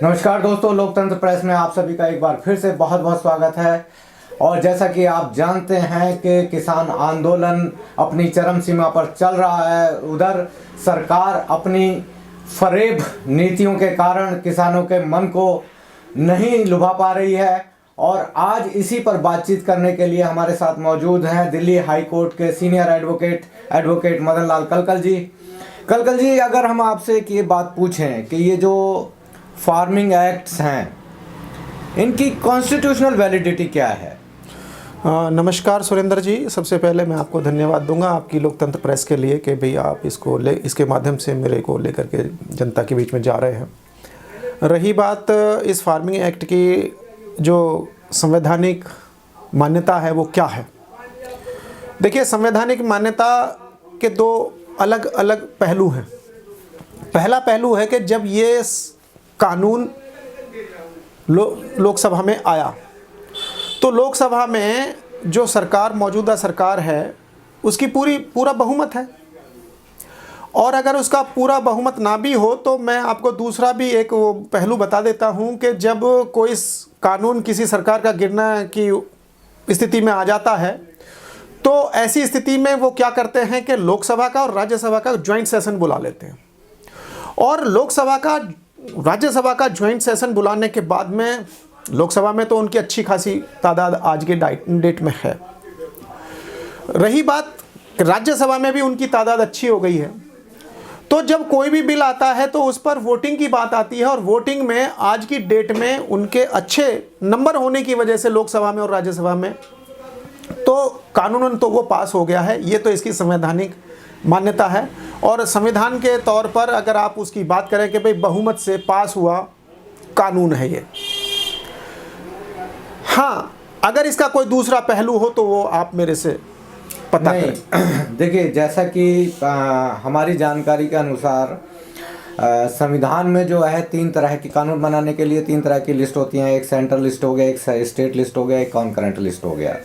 नमस्कार दोस्तों, लोकतंत्र प्रेस में आप सभी का एक बार फिर से बहुत बहुत स्वागत है। और जैसा कि आप जानते हैं कि किसान आंदोलन अपनी चरम सीमा पर चल रहा है, उधर सरकार अपनी फरेब नीतियों के कारण किसानों के मन को नहीं लुभा पा रही है। और आज इसी पर बातचीत करने के लिए हमारे साथ मौजूद हैं दिल्ली हाई कोर्ट के सीनियर एडवोकेट मदन लाल कलकल जी। अगर हम आपसे एक ये बात पूछें कि ये जो फार्मिंग एक्ट्स हैं, इनकी कॉन्स्टिट्यूशनल वैलिडिटी क्या है? नमस्कार सुरेंद्र जी, सबसे पहले मैं आपको धन्यवाद दूंगा आपकी लोकतंत्र प्रेस के लिए कि भाई आप इसके माध्यम से मेरे को लेकर के जनता के बीच में जा रहे हैं। रही बात इस फार्मिंग एक्ट की जो संवैधानिक मान्यता है वो क्या है। देखिए, संवैधानिक मान्यता के दो अलग अलग पहलू हैं। पहला पहलू है कि जब ये कानून लोकसभा में आया तो लोकसभा में जो मौजूदा सरकार है उसकी पूरा बहुमत है। और अगर उसका पूरा बहुमत ना भी हो तो मैं आपको दूसरा भी एक पहलू बता देता हूं कि जब कोई कानून किसी सरकार का गिरना की स्थिति में आ जाता है तो ऐसी स्थिति में वो क्या करते हैं कि लोकसभा का और राज्यसभा का ज्वाइंट सेशन बुला लेते हैं। और राज्यसभा का ज्वाइंट सेशन बुलाने के बाद में लोकसभा में तो उनकी अच्छी खासी तादाद आज के डेट में है। रही बात राज्यसभा में भी उनकी तादाद अच्छी हो गई है। तो जब कोई भी बिल आता है तो उस पर वोटिंग की बात आती है, और वोटिंग में आज की डेट में उनके अच्छे नंबर होने की वजह से लोकसभा में और राज्यसभा में तो कानूनन तो वो पास हो गया है। ये तो इसकी संवैधानिक मान्यता है। और संविधान के तौर पर अगर आप उसकी बात करें कि भाई बहुमत से पास हुआ कानून है ये। हाँ, अगर इसका कोई दूसरा पहलू हो तो वो आप मेरे से पता करें। देखिए, जैसा कि हमारी जानकारी के अनुसार संविधान में जो है 3 तरह की कानून बनाने के लिए 3 तरह की लिस्ट होती हैं। एक सेंट्रल लिस्ट हो गया, एक स्टेट लिस्ट हो गया, एक कॉन्करेंट लिस्ट हो गया।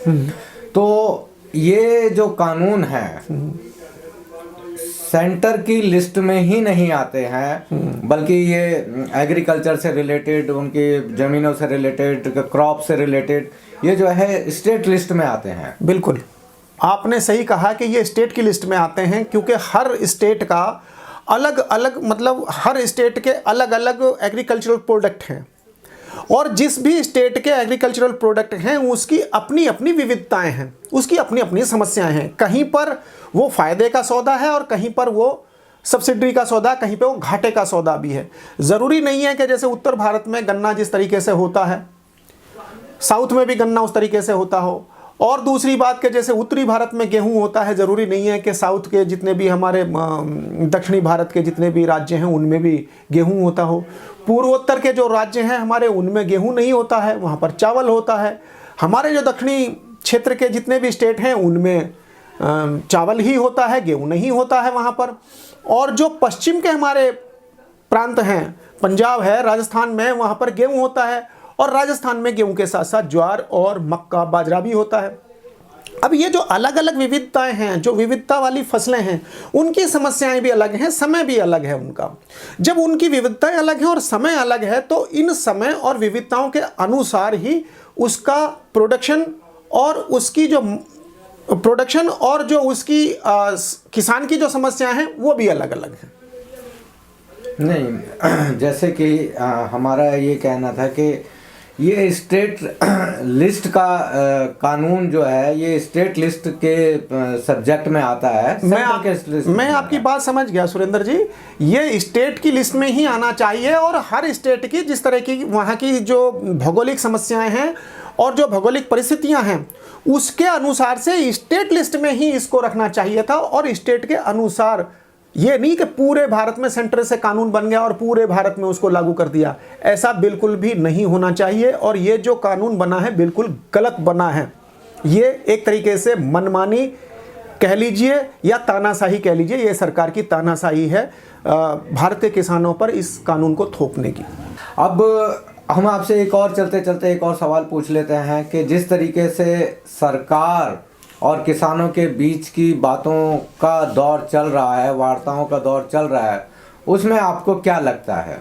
तो ये जो कानून है सेंटर की लिस्ट में ही नहीं आते हैं, बल्कि ये एग्रीकल्चर से रिलेटेड, उनकी ज़मीनों से रिलेटेड, क्रॉप से रिलेटेड, ये जो है स्टेट लिस्ट में आते हैं। बिल्कुल, आपने सही कहा कि ये स्टेट की लिस्ट में आते हैं, क्योंकि हर स्टेट का अलग अलग मतलब हर स्टेट के अलग अलग एग्रीकल्चरल प्रोडक्ट हैं। और जिस भी स्टेट के एग्रीकल्चरल प्रोडक्ट हैं उसकी अपनी अपनी विविधताएं हैं, उसकी अपनी अपनी समस्याएं हैं। कहीं पर वो फायदे का सौदा है और कहीं पर वो सब्सिडी का सौदा, कहीं पे वो घाटे का सौदा भी है। ज़रूरी नहीं है कि जैसे उत्तर भारत में गन्ना जिस तरीके से होता है साउथ में भी गन्ना उस तरीके से होता हो। और दूसरी बात कि जैसे उत्तरी भारत में गेहूं होता है, ज़रूरी नहीं है कि साउथ के जितने भी हमारे दक्षिणी भारत के जितने भी राज्य हैं उनमें भी गेहूं होता हो। पूर्वोत्तर के जो राज्य हैं हमारे, उनमें गेहूं नहीं होता है, वहाँ पर चावल होता है। हमारे जो दक्षिणी क्षेत्र के जितने भी स्टेट हैं उनमें चावल ही होता है, गेहूं नहीं होता है वहाँ पर। और जो पश्चिम के हमारे प्रांत हैं, पंजाब है, राजस्थान में, वहाँ पर गेहूं होता है। और राजस्थान में गेहूं के साथ साथ ज्वार और मक्का, बाजरा भी होता है। अब ये जो अलग अलग विविधताएं हैं, जो विविधता वाली फसलें हैं, उनकी समस्याएं भी अलग हैं, समय भी अलग है उनका। जब उनकी विविधताएं अलग हैं और समय अलग है तो इन समय और विविधताओं के अनुसार ही उसका प्रोडक्शन और उसकी किसान की जो समस्याएं हैं वो भी अलग अलग हैं। नहीं, जैसे कि हमारा ये कहना था कि ये स्टेट लिस्ट का कानून जो है ये स्टेट लिस्ट के सब्जेक्ट में आता है। मैं आपकी बात समझ गया सुरेंद्र जी, ये स्टेट की लिस्ट में ही आना चाहिए। और हर स्टेट की जिस तरह की वहाँ की जो भौगोलिक समस्याएं हैं और जो भौगोलिक परिस्थितियां हैं उसके अनुसार से स्टेट लिस्ट में ही इसको रखना चाहिए था। और स्टेट के अनुसार, ये नहीं कि पूरे भारत में सेंटर से कानून बन गया और पूरे भारत में उसको लागू कर दिया, ऐसा बिल्कुल भी नहीं होना चाहिए। और ये जो कानून बना है बिल्कुल गलत बना है। ये एक तरीके से मनमानी कह लीजिए या तानाशाही कह लीजिए, ये सरकार की तानाशाही है भारत के किसानों पर इस कानून को थोपने की। अब हम आपसे एक और चलते चलते एक और सवाल पूछ लेते हैं कि जिस तरीके से सरकार और किसानों के बीच की बातों का दौर चल रहा है, वार्ताओं का दौर चल रहा है, उसमें आपको क्या लगता है?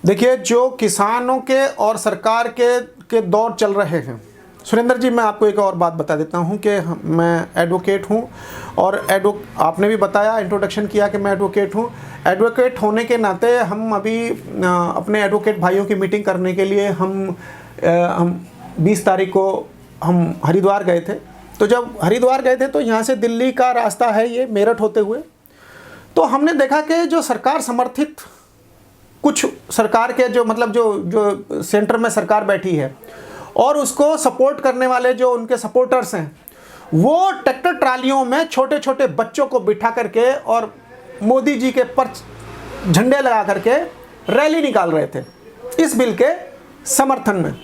देखिए, जो किसानों के और सरकार के दौर चल रहे हैं, सुरेंद्र जी, मैं आपको एक और बात बता देता हूं कि मैं एडवोकेट हूं और आपने भी बताया, इंट्रोडक्शन किया कि मैं एडवोकेट हूं। एडवोकेट होने के नाते हम अभी अपने एडवोकेट भाइयों की मीटिंग करने के लिए हम 20 तारीख को हम हरिद्वार गए थे। तो जब हरिद्वार गए थे तो यहाँ से दिल्ली का रास्ता है ये, मेरठ होते हुए, तो हमने देखा कि जो सरकार समर्थित कुछ सरकार के जो मतलब जो सेंटर में सरकार बैठी है और उसको सपोर्ट करने वाले जो उनके सपोर्टर्स हैं, वो ट्रैक्टर ट्रालियों में छोटे छोटे बच्चों को बिठा करके और मोदी जी के पर झंडे लगा करके रैली निकाल रहे थे इस बिल के समर्थन में।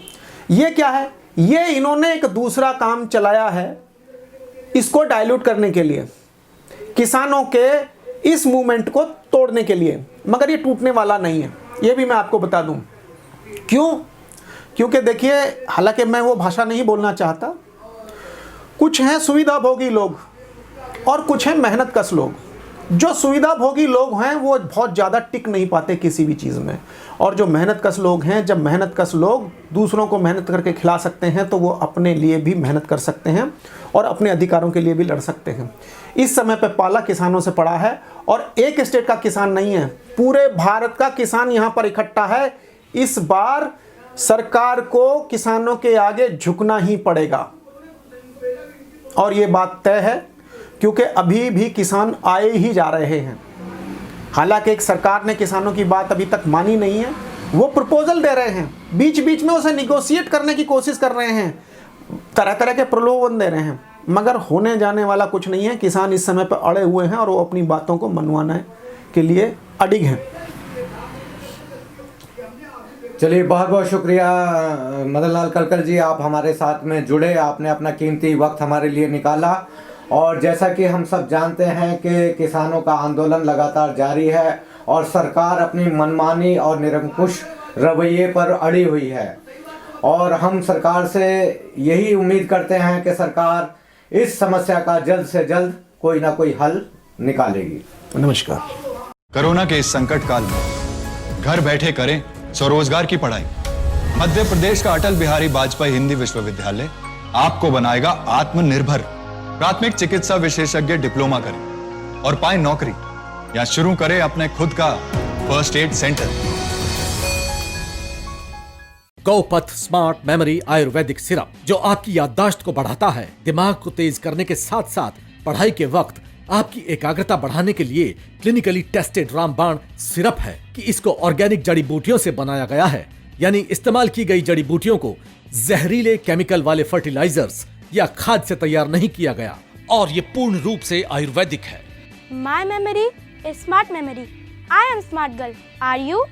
ये क्या है? ये इन्होंने एक दूसरा काम चलाया है इसको डाइल्यूट करने के लिए, किसानों के इस मूवमेंट को तोड़ने के लिए, मगर ये टूटने वाला नहीं है, ये भी मैं आपको बता दूं। क्यों? क्योंकि देखिए, हालांकि मैं वो भाषा नहीं बोलना चाहता, कुछ हैं सुविधाभोगी लोग और कुछ हैं मेहनतकश लोग। जो सुविधाभोगी लोग हैं वो बहुत ज़्यादा टिक नहीं पाते किसी भी चीज़ में, और जो मेहनतकश लोग हैं, जब मेहनतकश लोग दूसरों को मेहनत करके खिला सकते हैं तो वो अपने लिए भी मेहनत कर सकते हैं और अपने अधिकारों के लिए भी लड़ सकते हैं। इस समय पे पाला किसानों से पड़ा है, और एक स्टेट का किसान नहीं है, पूरे भारत का किसान यहाँ पर इकट्ठा है। इस बार सरकार को किसानों के आगे झुकना ही पड़ेगा, और ये बात तय है, क्योंकि अभी भी किसान आए ही जा रहे हैं। हालांकि एक सरकार ने किसानों की बात अभी तक मानी नहीं है, वो प्रपोजल दे रहे हैं, बीच बीच में उसे निगोशिएट करने की कोशिश कर रहे हैं, तरह तरह के प्रलोभन दे रहे हैं, मगर होने जाने वाला कुछ नहीं है। किसान इस समय पर अड़े हुए हैं और वो अपनी बातों को मनवाने के लिए अडिग हैं। चलिए, बहुत बहुत शुक्रिया मदन लाल कलकल जी, आप हमारे साथ में जुड़े, आपने अपना कीमती वक्त हमारे लिए निकाला। और जैसा कि हम सब जानते हैं कि किसानों का आंदोलन लगातार जारी है और सरकार अपनी मनमानी और निरंकुश रवैये पर अड़ी हुई है, और हम सरकार से यही उम्मीद करते हैं कि सरकार इस समस्या का जल्द से जल्द कोई ना कोई हल निकालेगी। नमस्कार। कोरोना के इस संकट काल में घर बैठे करें स्वरोजगार की पढ़ाई। मध्य प्रदेश का अटल बिहारी वाजपेयी हिंदी विश्वविद्यालय आपको बनाएगा आत्मनिर्भर। प्राथमिक चिकित्सा विशेषज्ञ डिप्लोमा करें और पाएं नौकरी, या शुरू करें अपने खुद का फर्स्ट एड सेंटर। गौपथ स्मार्ट मेमोरी आयुर्वेदिक सिरप, जो आपकी याददाश्त को बढ़ाता है, दिमाग को तेज करने के साथ साथ पढ़ाई के वक्त आपकी एकाग्रता बढ़ाने के लिए क्लिनिकली टेस्टेड रामबाण सिरप है कि इसको ऑर्गेनिक जड़ी बूटियों से बनाया गया है, यानी इस्तेमाल की गई जड़ी बूटियों को जहरीले केमिकल वाले फर्टिलाइजर्स या खाद से तैयार नहीं किया गया, और ये पूर्ण रूप से आयुर्वेदिक है। My memory is smart memory. I am smart girl, are you?